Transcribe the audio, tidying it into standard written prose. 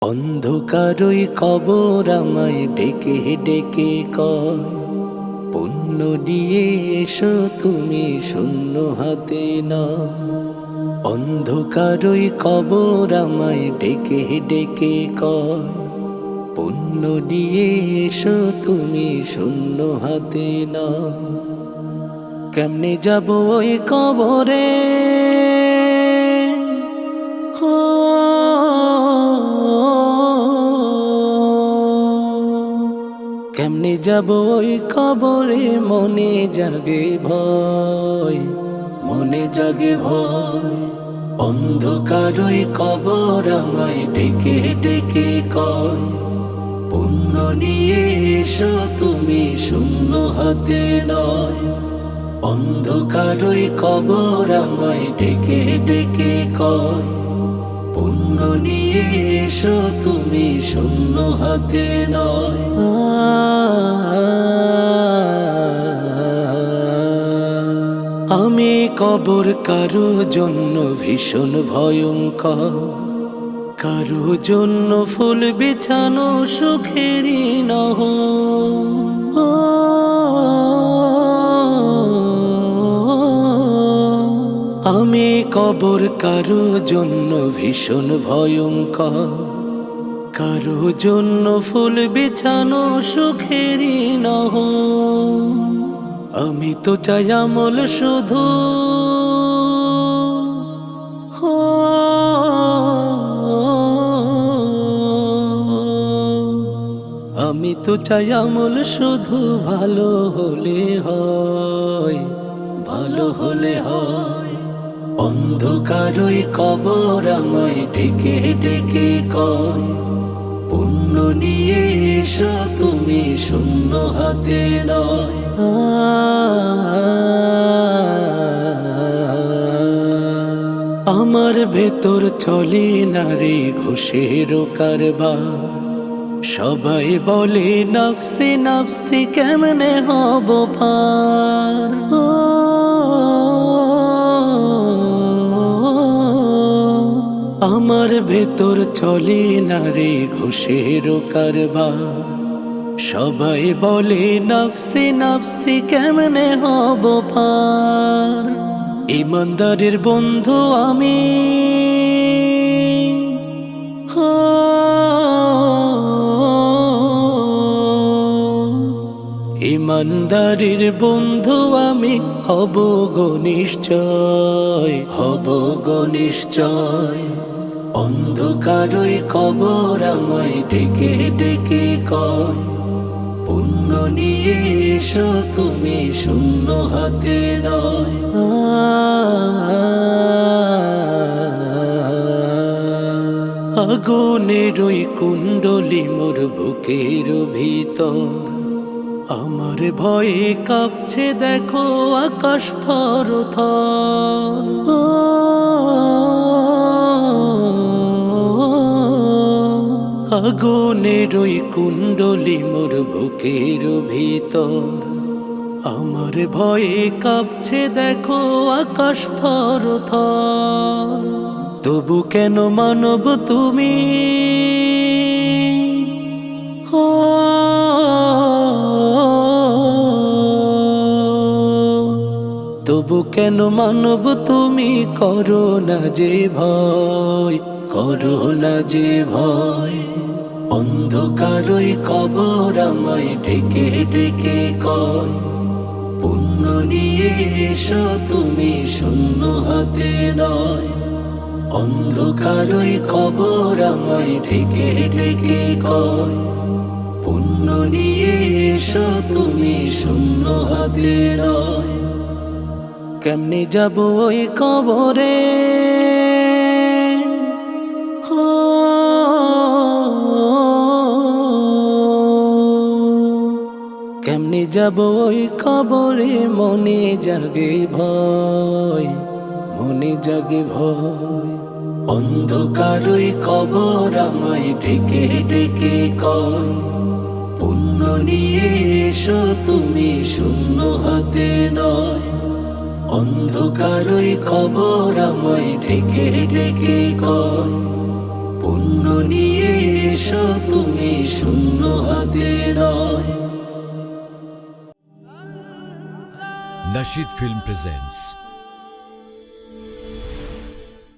অন্ধকারই কবর আমায় ডেকে ডেকে কয়, পুণ্য নিয়ে এসো তুমি শূন্য হাতে না। অন্ধকারই কবর আমায় ডেকে ডেকে কয়, পুণ্য নিয়ে এসো তুমি শূন্য হাতে না। কেমনে যাব ওই কবরে, কেমনে যাব ওই কবরে, মনে জাগে ভয়, মনে জাগে ভয়। অন্ধকারই কবর আমায় ডেকে ডেকে কয়, পুণ্য নিয়ে এসো তুমি শূন্য হাতে নয়। অন্ধকারই কবর আমায় ডেকে ডেকে কয়, পুণ্য নিয়ে এসো তুমি শূন্য হাতে নয়। আমি কবর কারো জন্য ভীষণ ভয়ঙ্কর, কারো জন্য ফুল বিছানো সুখেরই নহ। আমি কবর কারো জন্য ভীষণ ভয়ঙ্কর, কারো জন্য ফুল বিছানো সুখেরই নহ। আমি তো চাই আমল শুধু, আমি তো চাই আমল শুধু ভালো হলে হয়, ভালো হলে হয়। অন্ধকারই কবর আমায় ডেকে ডেকে কয়, পুণ্য নিয়ে এসো তুমি শূন্য হাতে নয়। আমার ভেতর চলে না রে ঘুষের কারবার, সবাই বলে নফসি নফসি কেমনে হব পার। আমার ভেতর চলে না রে ঘুষের কারবার, সবাই বলে নফসি নফসি কেমনে হব পার। ইমানদারের বন্ধু আমি, ইমানদারের বন্ধু আমি, হব গো নিশ্চয়, হব গো নিশ্চয়। অন্ধকারই কবর আমায় ডেকে ডেকে কয়, পুণ্য নিয়ে এসো তুমি শূন্য হাতে নয়। আগুনের ওই কুণ্ডলি মোর বুকের ভিতর, আমার ভয়ে কাঁপছে দেখো আকাশ থর থর। আগুনের ওই কুণ্ডলি মোর বুকের ভিতর, আমার ভয়ে কাঁপছে দেখো আকাশ থর থর। তবু কেন মানব তুমি, তবু কেন মানব তুমি, করো না যে ভয়, করো না যে ভয়। অন্ধকারই কবর আমায় ডেকে ডেকে কয়, পুণ্য নিয়ে এসো তুমি শূন্য হাতে নয়। অন্ধকারই কবর আমায় ডেকে ডেকে কয়, পুণ্য নিয়ে এসো তুমি শূন্য হাতে নয়। কেমনে যাব ওই কবরে, কেমনে যাব ওই কবরে, মনে জাগে ভয়, মনে জাগে ভয়। অন্ধকারই কবর আমায় ডেকে ডেকে কয়, পুণ্য নিয়ে এসো তুমি শূন্য হাতে নয়। অন্ধকারই কবর আমায় ডেকে ডেকে কয়, পুণ্য নিয়ে এসো তুমি শূন্য হাতে নয়। Nasheed Film presents